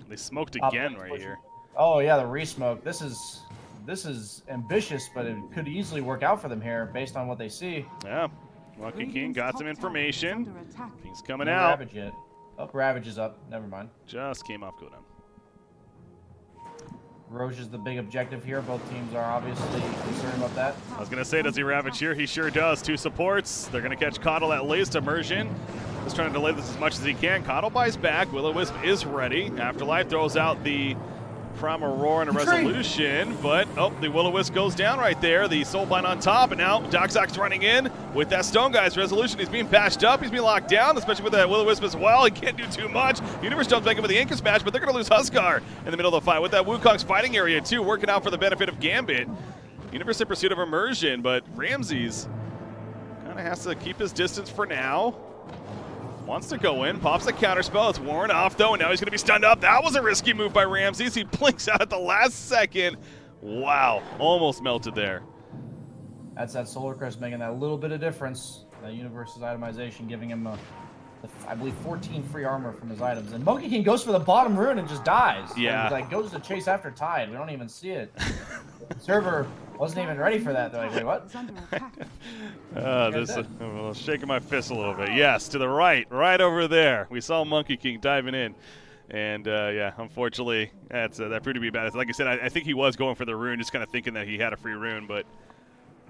They smoked again right here. Oh yeah, the re-smoke. This is ambitious, but it could easily work out for them here based on what they see. Yeah, Monkey King got some information. He's coming No out. Ravage yet. Oh, Ravage is up. Never mind. Just came off cooldown. Roche is the big objective here. Both teams are obviously concerned about that. I was going to say, does he Ravage here? He sure does. 2 supports. They're going to catch Coddle at least. Immersion. Just trying to delay this as much as he can. Coddle buys back. Will-O-Wisp is ready. Afterlife throws out the Prime Aurora and a resolution, but the Will-O-Wisp goes down right there. The Soulbind on top, and now Doxx's running in with that Stone Guy's resolution. He's being patched up. He's being locked down, especially with that Will-O-Wisp as well. He can't do too much. Universe jumps back in with the Anchor Smash, but they're going to lose Huskar in the middle of the fight with that Wukong's fighting area too, working out for the benefit of Gambit. Universe in pursuit of immersion, but Ramses kind of has to keep his distance for now. Wants to go in, pops a counter spell. It's worn off though, and now he's going to be stunned up. That was a risky move by Ramses. He blinks out at the last second. Wow, almost melted there. That's that Solar Crest making that little bit of difference. That Universe's itemization giving him, I believe, 14 free armor from his items. And Monkey King goes for the bottom rune and just dies. Yeah. Like goes to chase after Tide. We don't even see it. The server wasn't even ready for that. They're like, wait, what? I'm shaking my fist a little bit. Yes, to the right over there. We saw Monkey King diving in. And, yeah, unfortunately, that proved to be bad. Like I said, I think he was going for the rune, just kind of thinking that he had a free rune, but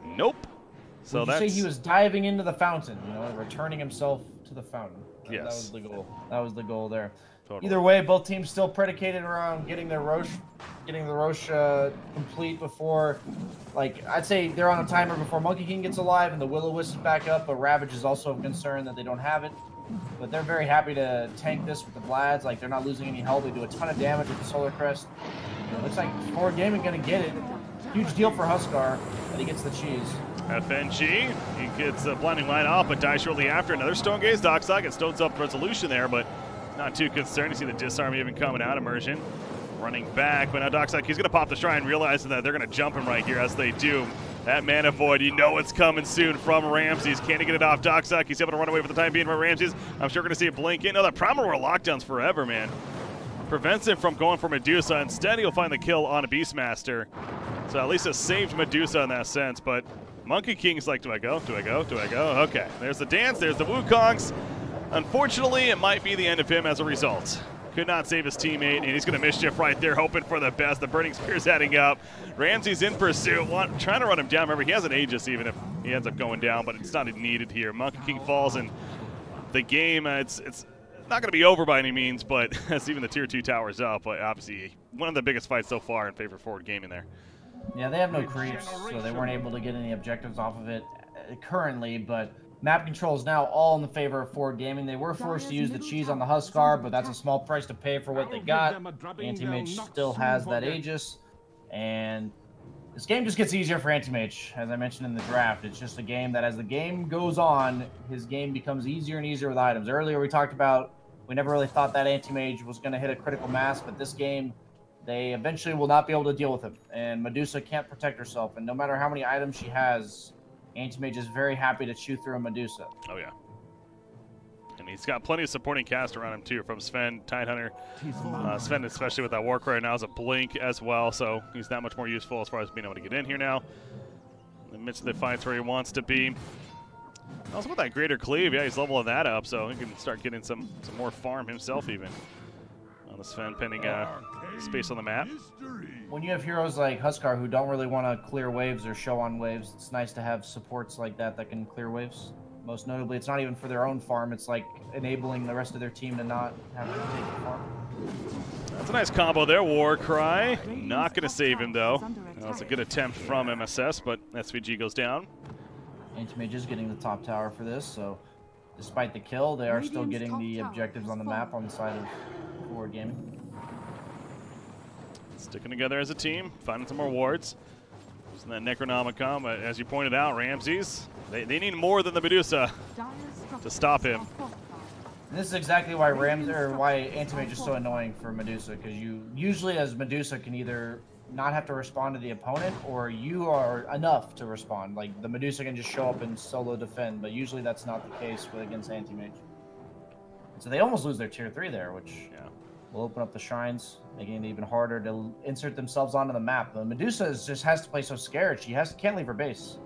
nope. So Would you say he was diving into the fountain, you know, returning himself to the fountain. Yes. That was the goal. That was the goal there. Totally. Either way, both teams still predicated around getting the Roche complete before, like, I'd say they're on a timer before Monkey King gets alive and the Will-O-Wisp is back up, but Ravage is also a concern that they don't have it. But they're very happy to tank this with the Vlads. Like, they're not losing any health. They do a ton of damage with the Solar Crest. It looks like Forward Gaming going to get it. Huge deal for Huskar that he gets the cheese. FNG, he gets a blinding light off, but dies shortly after. Another Stone Gaze. Dockside gets stones up resolution there, but not too concerned. You see the disarm even coming out. Immersion running back, but now Dockside, he's going to pop the shrine, realizing that they're going to jump him right here as they do. That Mana Void, you know it's coming soon from Ramses. Can't he get it off Dockside? He's able to run away for the time being from Ramses. I'm sure we're going to see a blink in. No, that Primal Roar lockdown's forever, man. Prevents him from going for Medusa. Instead, he'll find the kill on a Beastmaster. So at least it saved Medusa in that sense, but Monkey King's like, do I go? Do I go? Do I go? Okay, there's the dance, there's the Wukongs. Unfortunately, it might be the end of him as a result. Could not save his teammate, and he's going to mischief right there, hoping for the best. The Burning Spear's heading up. Ramsey's in pursuit, trying to run him down. Remember, he has an Aegis even if he ends up going down, but it's not needed here. Monkey King falls, and the game, it's not going to be over by any means, but as even the Tier 2 tower's up, but obviously one of the biggest fights so far in favor of Forward Gaming there. Yeah, they have no creeps, so they weren't able to get any objectives off of it currently, but map control is now all in the favor of Forward Gaming. They were forced to use the cheese on the Huskar, but that's a small price to pay for what they got. Anti-Mage still has that Aegis, and this game just gets easier for Anti-Mage, as I mentioned in the draft. It's just a game that as the game goes on, his game becomes easier and easier with items. Earlier we talked about, we never really thought that Anti-Mage was going to hit a critical mass, but this game, they eventually will not be able to deal with him. And Medusa can't protect herself, and no matter how many items she has, Anti-Mage is very happy to chew through a Medusa. Oh, yeah. And he's got plenty of supporting cast around him, too, from Sven, Tidehunter. Sven, especially with that Warcry now, is a blink as well, so he's that much more useful as far as being able to get in here now. In the midst of the fights where he wants to be. Also with that Greater Cleave, yeah, he's leveling that up, so he can start getting some more farm himself even. On the Sven, pending space on the map. When you have heroes like Huskar who don't really want to clear waves or show on waves, it's nice to have supports like that that can clear waves. Most notably, it's not even for their own farm, it's like enabling the rest of their team to not have to take the farm. That's a nice combo there, Warcry. Not going to save him, though. That's a good attempt from MSS, but SVG goes down. Anti-Mage is getting the top tower for this, so despite the kill, they are still getting the objectives on the map on the side of Forward Gaming. Sticking together as a team, finding some more wards. Using that Necronomicon, but as you pointed out, Ramses, they need more than the Medusa to stop him. And this is exactly why why Anti-Mage is so annoying for Medusa, because you usually as Medusa can either not have to respond to the opponent, or you are enough to respond. Like the Medusa can just show up and solo defend, but usually that's not the case against Anti-Mage. So they almost lose their tier 3 there, which will open up the shrines, making it even harder to insert themselves onto the map. The Medusa just has to play so scared. She can't leave her base,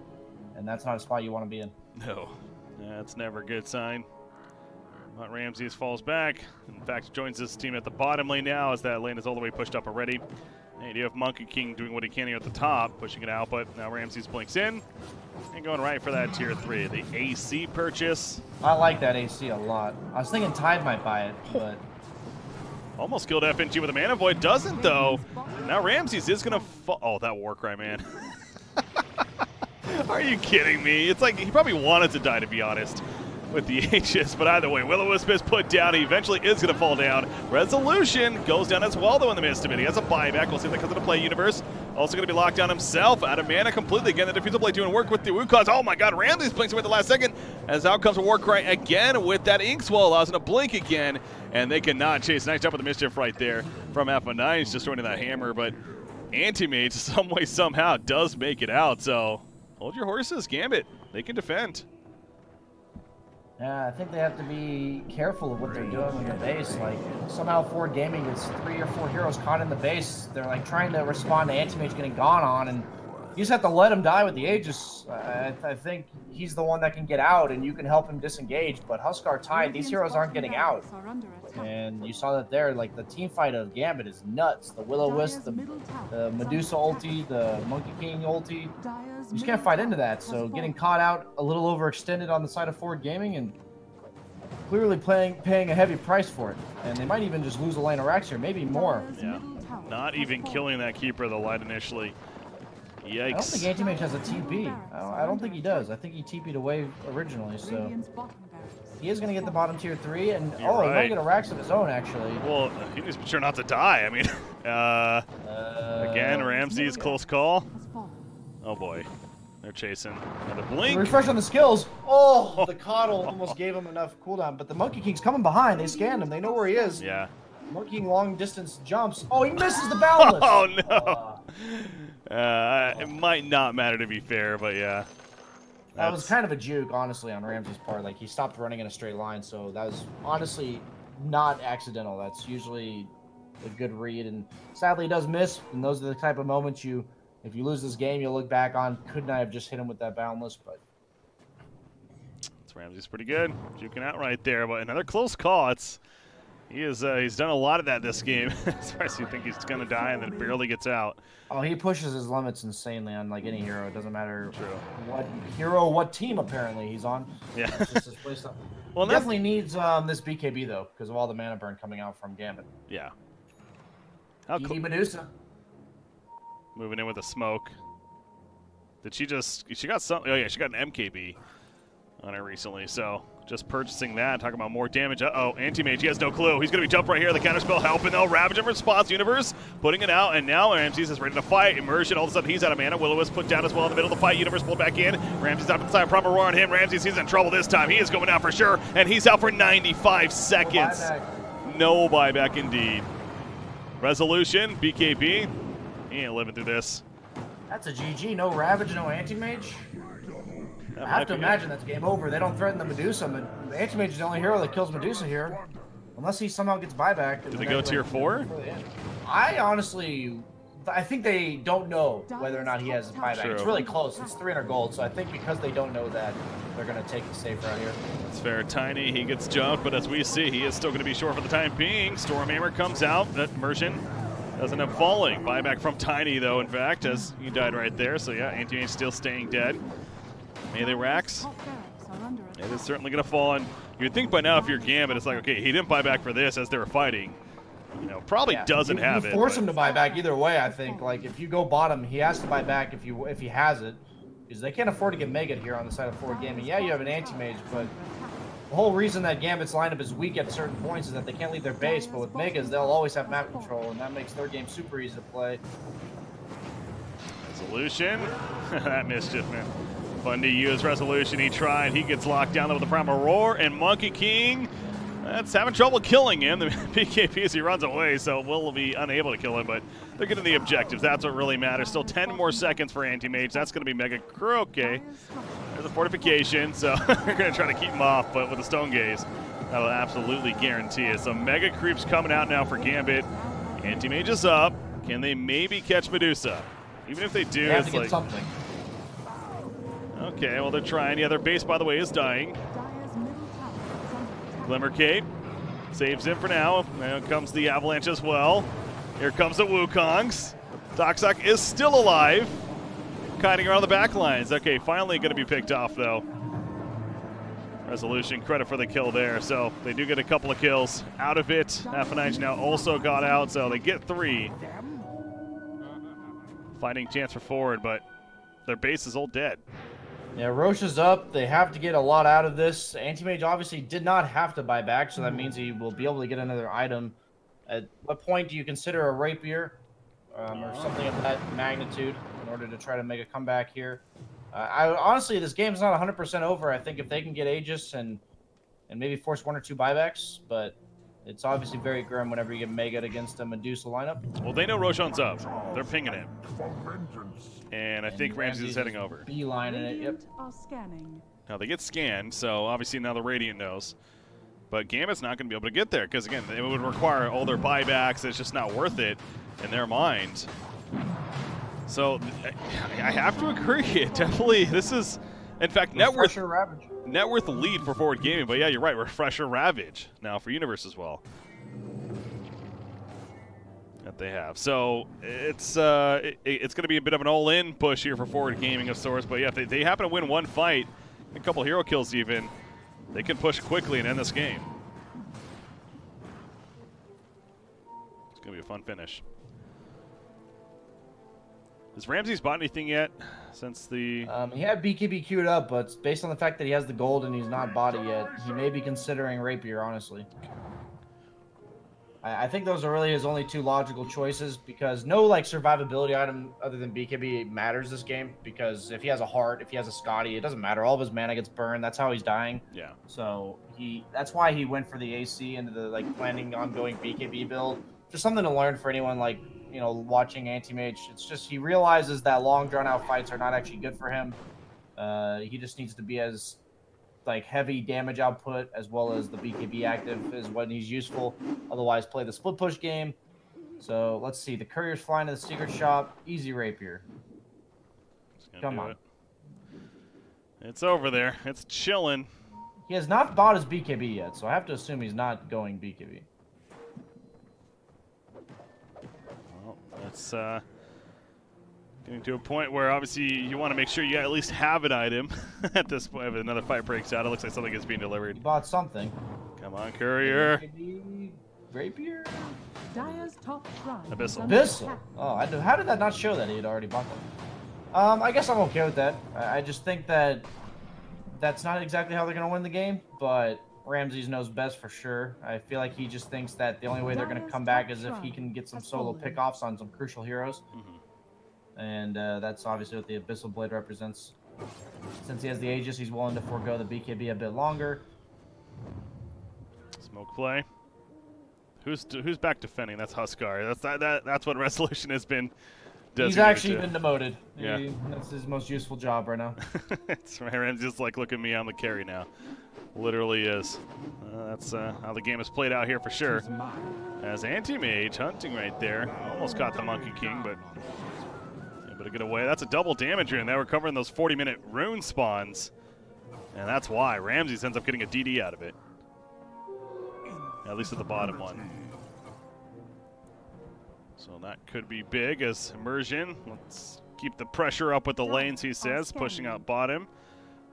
and that's not a spot you want to be in. No, that's never a good sign. But Ramses falls back. In fact, joins this team at the bottom lane now, as that lane is all the way pushed up already. And you have Monkey King doing what he can here at the top, pushing it out, but now Ramses blinks in and going right for that tier 3. The AC purchase. I like that AC a lot. I was thinking Tide might buy it, but almost killed FNG with a Mana Void. Doesn't, though. Now Ramses is going to fall. Oh, that Warcry, man. Are you kidding me? It's like he probably wanted to die, to be honest. with the H's, but either way, Will-O-Wisp is put down. He eventually is going to fall down. Resolution goes down as well, though, in the midst of it. He has a buyback. We'll see if that comes into play. Universe also going to be locked down himself, out of mana completely. Again, the defensive play doing work with the Wukongs. Oh my god, Ramsey's blinks away at the last second, as out comes a Warcry again with that Ink Swell, allows him to blink again, and they cannot chase. Nice job with the mischief right there from F9. He's just joining that hammer, but Anti-Mage, some way, somehow, does make it out, so hold your horses, Gambit. They can defend. Yeah, I think they have to be careful of what they're doing in the base. Like, somehow Forward Gaming gets 3 or 4 heroes caught in the base. They're, like, trying to respond to Anti-Mage getting gone on, and you just have to let him die with the Aegis. I think he's the one that can get out, and you can help him disengage. But Huskar tied, these heroes aren't getting out. And you saw that there, like, the team fight of Gambit is nuts. The Will-O-Wisp, the Medusa ulti, the Monkey King ulti. You just can't fight into that. So getting caught out a little overextended on the side of Forward Gaming, and clearly paying a heavy price for it. And they might even just lose a lane of racks here, maybe more. Yeah, not even killing that Keeper of the Light initially. Yikes. I don't think Anti-Mage has a TP. I don't think he does. I think he TP'd away originally, so he is going to get the bottom tier 3, and he might get a Rax of his own, actually. Well, he needs to be sure not to die. I mean, again, Ramsey's close call. Oh boy, they're chasing. Another blink. Refresh on the skills. Oh, the Coddle almost gave him enough cooldown, but the Monkey King's coming behind. They scanned him. They know where he is. Yeah. Monkey King long distance jumps. Oh, he misses the Boundless. Oh no. It might not matter, to be fair, but yeah. That was kind of a juke, honestly, on Ramsey's part. Like, he stopped running in a straight line, so that was honestly not accidental. That's usually a good read, and sadly, he does miss. And those are the type of moments if you lose this game, you'll look back on, couldn't I have just hit him with that Boundless? But Ramsey's pretty good, juking out right there, but another close call. He's done a lot of that this game. As far as you think he's gonna die and then barely gets out. Oh, he pushes his limits insanely on like any hero. It doesn't matter what hero, what team apparently he's on. Yeah. It's just his play stuff. Well, he definitely needs this BKB though, because of all the mana burn coming out from Gambit. Yeah. Medusa. Moving in with a smoke. Did she got something? Oh yeah, she got an MKB on her recently, so just purchasing that. Talking about more damage. Uh-oh, Anti-Mage, he has no clue. He's going to be jumped right here. The counterspell helping, though. Ravage in response. Universe putting it out, and now Ramsey's is ready to fight. Immersion, all of a sudden, he's out of mana. Will-O-Wisp put down as well in the middle of the fight. Universe pulled back in. Ramsey's out to the side. Proper roar on him. Ramsey's, he's in trouble this time. He is going out for sure, and he's out for 95 seconds. No buyback indeed. Resolution, BKB. He ain't living through this. That's a GG. No Ravage, no Anti-Mage. I have to imagine that's game over. They don't threaten the Medusa. The Anti-Mage is the only hero that kills Medusa here. Unless he somehow gets buyback. Did they go tier 4? I think they don't know whether or not he has buyback. True. It's really close. It's 300 gold. So I think because they don't know that, they're going to take the safe route here. That's fair. Tiny, he gets jumped, but as we see, he is still going to be short for the time being. Stormhammer comes out. That immersion doesn't end up falling. Buyback from Tiny, though, in fact, as he died right there. So yeah, Anti-Mage still staying dead. Melee racks. It is certainly going to fall on. You'd think by now if you're Gambit, it's like, okay, he didn't buy back for this as they were fighting. You know, probably doesn't have it. Force him to buy back either way, I think. Like, if you go bottom, he has to buy back if he has it. Because they can't afford to get Mega here on the side of Forward Gaming. Yeah, you have an Anti-Mage, but the whole reason that Gambit's lineup is weak at certain points is that they can't leave their base. But with Megas, they'll always have map control, and that makes their game super easy to play. Resolution. That mischief, man. Fun to use Resolution. He tried. He gets locked down with the Primal Roar, and Monkey King, that's having trouble killing him. The PKP as he runs away, so will be unable to kill him, but they're getting the objectives. That's what really matters. Still 10 more seconds for Anti-Mage. That's going to be Mega Crew. Okay. There's a fortification, so they're going to try to keep him off, but with a Stone Gaze, that'll absolutely guarantee it. So Mega Creep's coming out now for Gambit. Anti-Mage is up. Can they maybe catch Medusa? Even if they do, they have it's to get like something. Okay, well, they're trying. Yeah, their base, by the way, is dying. Glimmercade saves him for now. Now comes the Avalanche as well. Here comes the Wukongs. Doxok is still alive. Kiting around the back lines. Okay, finally going to be picked off, though. Resolution, credit for the kill there. So they do get a couple of kills out of it. F9 now also got out, so they get 3. Fighting chance for Forward, but their base is all dead. Yeah, Roche is up. They have to get a lot out of this. Anti-Mage obviously did not have to buy back, so that means he will be able to get another item. At what point do you consider a Rapier or something of that magnitude in order to try to make a comeback here? Honestly, this game's not 100% over. I think if they can get Aegis and maybe force 1 or 2 buybacks, but it's obviously very grim whenever you get Mega against a Medusa lineup. Well, they know Roshan's up. They're pinging him. And I think Ramsey's is heading over. Beelining it, yep. Are scanning. Now, they get scanned, so obviously now the Radiant knows. But Gambit's not going to be able to get there, because, again, it would require all their buybacks. It's just not worth it in their mind. So, I have to agree. It definitely, this is, in fact, net worth lead for Forward Gaming. But, yeah, you're right. Refresher Ravage now for Universe as well. That they have. So it's going to be a bit of an all-in push here for Forward Gaming of sorts. But yeah, if they happen to win one fight, a couple hero kills even, they can push quickly and end this game. It's going to be a fun finish. Has Ramsey's bought anything yet since the... he had BKB queued up, but based on the fact that he has the gold and he's not bought it yet, he may be considering Rapier, honestly. I think those are really his only 2 logical choices, because no like survivability item other than BKB matters this game, because if he has a heart, if he has a Scotty, it doesn't matter. All of his mana gets burned. That's how he's dying. Yeah. So that's why he went for the AC into the like planning on going BKB build. Just something to learn for anyone like, you know, watching Anti-Mage. It's just he realizes that long drawn out fights are not actually good for him. He just needs to be as like heavy damage output as well as the BKB active is when he's useful. Otherwise, play the split push game. So let's see. The courier's flying to the secret shop. Easy Rapier. Come on. It's over there. It's chilling. He has not bought his BKB yet, so I have to assume he's not going BKB. Well, that's getting to a point where obviously you want to make sure you at least have an item at this point. If another fight breaks out, it looks like something is being delivered. He bought something. Come on, Courier. Rapier? Dire's top shrine. Abyssal. Oh, how did that not show that he had already bought that? I guess I'm okay with that. I just think that that's not exactly how they're going to win the game, but Ramses knows best for sure. I feel like he just thinks that the only way they're going to come back is if he can get some solo pickoffs on some crucial heroes. And that's obviously what the Abyssal Blade represents. Since he has the Aegis, he's willing to forego the BKB a bit longer. Smoke play. Who's back defending? That's Huskar. That's what Resolution has been. He's actually been demoted. Yeah, that's his most useful job right now. That's right. Ram's just like, look at me, I'm the carry now. Literally is. That's how the game is played out here for sure. As Anti-Mage hunting right there. Almost caught the Monkey King, but able to get away. That's a double damage rune. They were covering those 40-minute rune spawns. And that's why Ramses ends up getting a DD out of it. At least at the bottom one. So that could be big as Immersion. Let's keep the pressure up with the lanes, he says, pushing out bottom.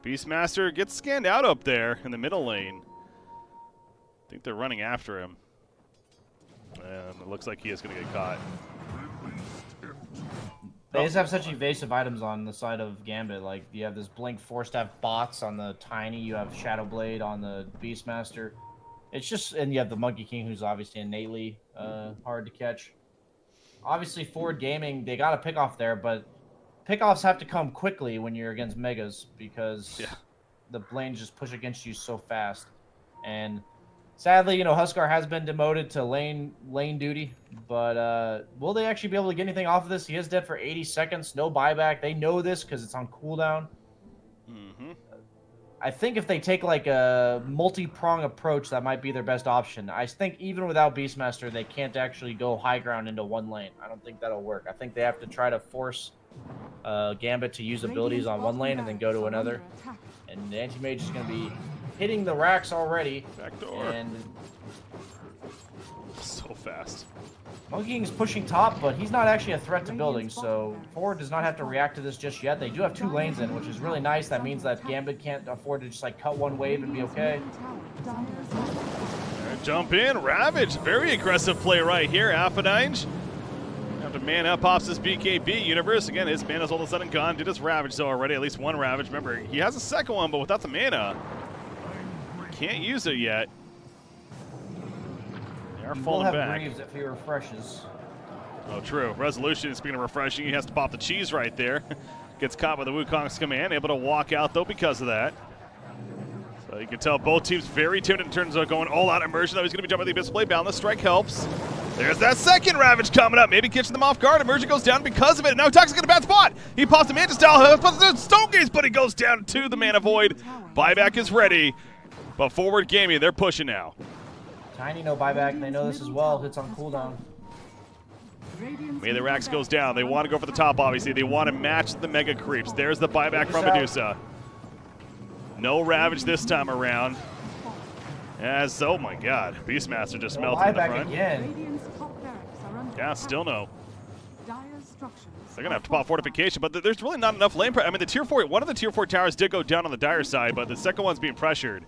Beastmaster gets scanned out up there in the middle lane. I think they're running after him. And it looks like he is going to get caught. They just have such evasive items on the side of Gambit. Like, you have this Blink 4-staff bots on the Tiny. You have Shadow Blade on the Beastmaster. It's just, and you have the Monkey King, who's obviously innately hard to catch. Obviously, Forward Gaming, they got a pick-off there, but pickoffs have to come quickly when you're against Megas because the lanes just push against you so fast. And sadly, you know, Huskar has been demoted to lane duty, but will they actually be able to get anything off of this? He is dead for 80 seconds, no buyback. They know this because it's on cooldown. I think if they take like a multi-prong approach, that might be their best option. I think even without Beastmaster, they can't actually go high ground into one lane. I don't think that'll work. I think they have to try to force Gambit to use abilities on one lane and then go to another. And the Anti-Mage is going to be hitting the racks already. Backdoor. And so fast. Monkey King's pushing top, but he's not actually a threat to building, so Forward does not have to react to this just yet. They do have 2 lanes in, which is really nice. That means that Gambit can't afford to just like cut one wave and be okay. Jump in, Ravage. Very aggressive play right here, Aphodine. After mana pops his BKB. Universe, again, his mana's all of a sudden gone. Did his Ravage, though, already. At least one Ravage. Remember, he has a second one, but without the mana, can't use it yet. They are falling back. Greaves if he refreshes. Oh, true. Resolution, speaking of refreshing, he has to pop the cheese right there. Gets caught by the Wukong's command. Able to walk out, though, because of that. So you can tell both teams very timid in terms of going all-out immersion. Though he's going to be jumping the Abyss Blade. Boundless Strike helps. There's that second Ravage coming up. Maybe catching them off guard. Immersion goes down because of it. Now Toxic in a bad spot. He pops the Manta style. Stone Gaze, but he goes down to the Mana Void. Buyback is ready. But Forward Gaming, they're pushing now. Tiny no buyback. They know this as well. Hits on cooldown. May the Rax goes down. They want to go for the top, obviously. They want to match the Mega Creeps. There's the buyback from Medusa. No Ravage this time around. As, oh my god, Beastmaster just melted in the front. Again. Yeah, still no. They're going to have to pop Fortification, but there's really not enough lane pressure. I mean, the tier 4, one of the tier 4 towers did go down on the Dire side, but the second one's being pressured.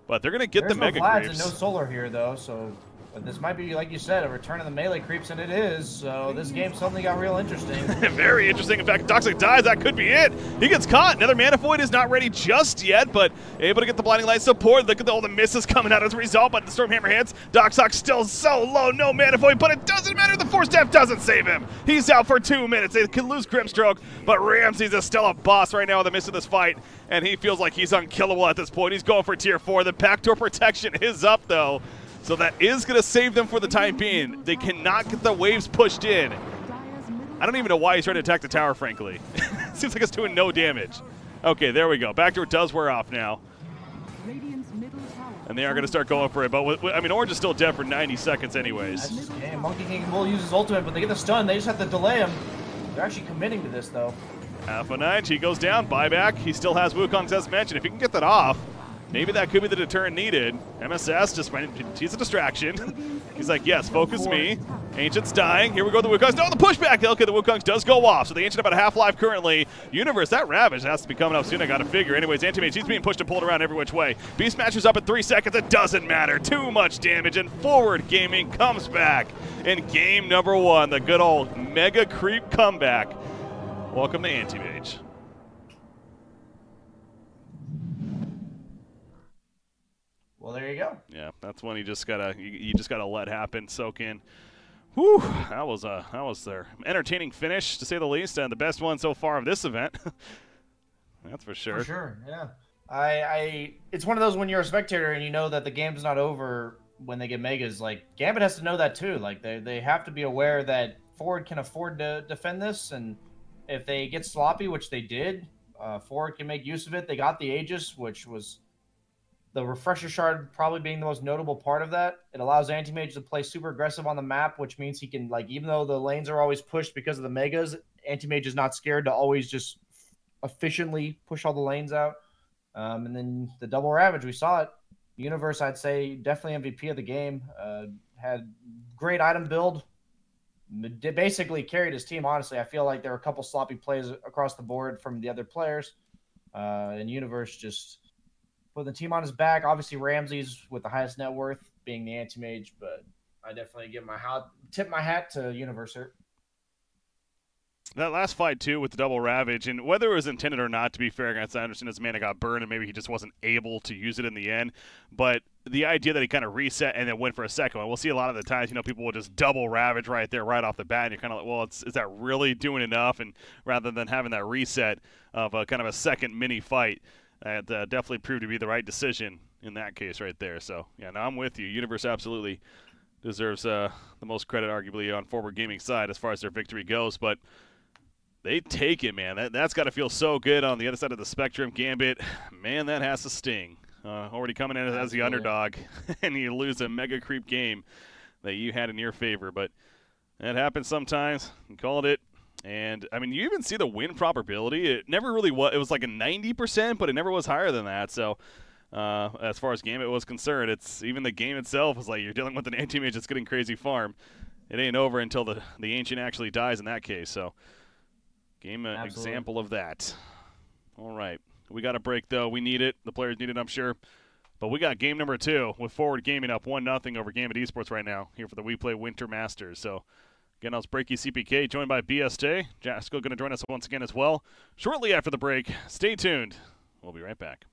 But they're going to get the Mega Vlads Creeps. And no Solar here, though, so but this might be, like you said, a return of the melee creeps, and it is. So this game suddenly got real interesting. Very interesting. In fact, Toxic dies. That could be it. He gets caught. Another Mana Void is not ready just yet, but able to get the Blinding Light support. Look at all the misses coming out as a result, but the Stormhammer hits. Doxox still so low. No Mana Void, but it doesn't matter. The Force Staff doesn't save him. He's out for 2 minutes. They can lose Grimstroke, but Ramsey's is still a boss right now with the miss of this fight, and he feels like he's unkillable at this point. He's going for tier 4. The backdoor protection is up, though. So that is going to save them for the time being. They cannot get the waves pushed in. I don't even know why he's trying to attack the tower, frankly. Seems like it's doing no damage. Okay, there we go. Backdoor does wear off now. And they are going to start going for it. But, I mean, Orange is still dead for 90 seconds anyways. Yeah, Monkey King will use his ultimate, but they get the stun. They just have to delay him. They're actually committing to this, though. Alpha 9, he goes down. Buyback. He still has Wukong's, as mentioned. If he can get that off, maybe that could be the deterrent needed. MSS just he's a distraction. He's like, yes, focus me. Ancient's dying. Here we go, the Wukongs. No, the pushback. Okay, the Wukongs does go off. So the Ancient about a half-life currently. Universe, that Ravage has to be coming up soon. I got to figure. Anyways, Anti-Mage, he's being pushed and pulled around every which way. Beastmaster's up at 3 seconds. It doesn't matter. Too much damage, and Forward Gaming comes back in game number 1. The good old Mega Creep comeback. Welcome to Anti-Mage. Well, there you go. Yeah, that's when you just gotta let happen, soak in. Whew, that was their entertaining finish, to say the least, and the best one so far of this event. That's for sure. For sure, yeah. It's one of those when you're a spectator and you know that the game's not over when they get megas. Like Gambit has to know that too. Like they have to be aware that Forward can afford to defend this, and if they get sloppy, which they did, Forward can make use of it. They got the Aegis, which was the Refresher Shard probably being the most notable part of that. It allows Anti-Mage to play super aggressive on the map, which means he can, like, even though the lanes are always pushed because of the megas, Anti-Mage is not scared to always just efficiently push all the lanes out. And then the double Ravage, we saw it. Universe, I'd say, definitely MVP of the game. Had great item build. Basically carried his team, honestly. I feel like there were a couple sloppy plays across the board from the other players. And Universe just put the team on his back. Obviously, Ramsey's with the highest net worth, being the Anti-Mage, but I definitely tip my hat to Universe here. That last fight, too, with the double Ravage, and whether it was intended or not, to be fair, I understand his mana got burned, and maybe he just wasn't able to use it in the end, but the idea that he kind of reset and then went for a second one, we'll see a lot of the times, people will just double Ravage right there, right off the bat, and you're kind of like, well, is that really doing enough? And rather than having that reset of a kind of a second mini fight, that definitely proved to be the right decision in that case right there. So, yeah, no, I'm with you. Universe absolutely deserves the most credit, arguably, on Forward Gaming side as far as their victory goes. But they take it, man. That's got to feel so good on the other side of the spectrum. Gambit, man, that has to sting. Already coming in as the underdog, and you lose a Mega Creep game that you had in your favor. But that happens sometimes. You called it. And, I mean, you even see the win probability. It never really was. It was like a 90%, but it never was higher than that. So, as far as Gambit was concerned, it's even the game itself was like you're dealing with an Anti-Mage that's getting crazy farm. It ain't over until the Ancient actually dies in that case. So, game example of that. All right. We got a break, though. We need it. The players need it, I'm sure. But we got game number 2 with Forward Gaming up 1-0 over Gambit Esports right now here for the WePlay Winter Masters. So, Again, I was BreakyCPK, joined by BSJ. Draskyl going to join us once again as well shortly after the break. Stay tuned. We'll be right back.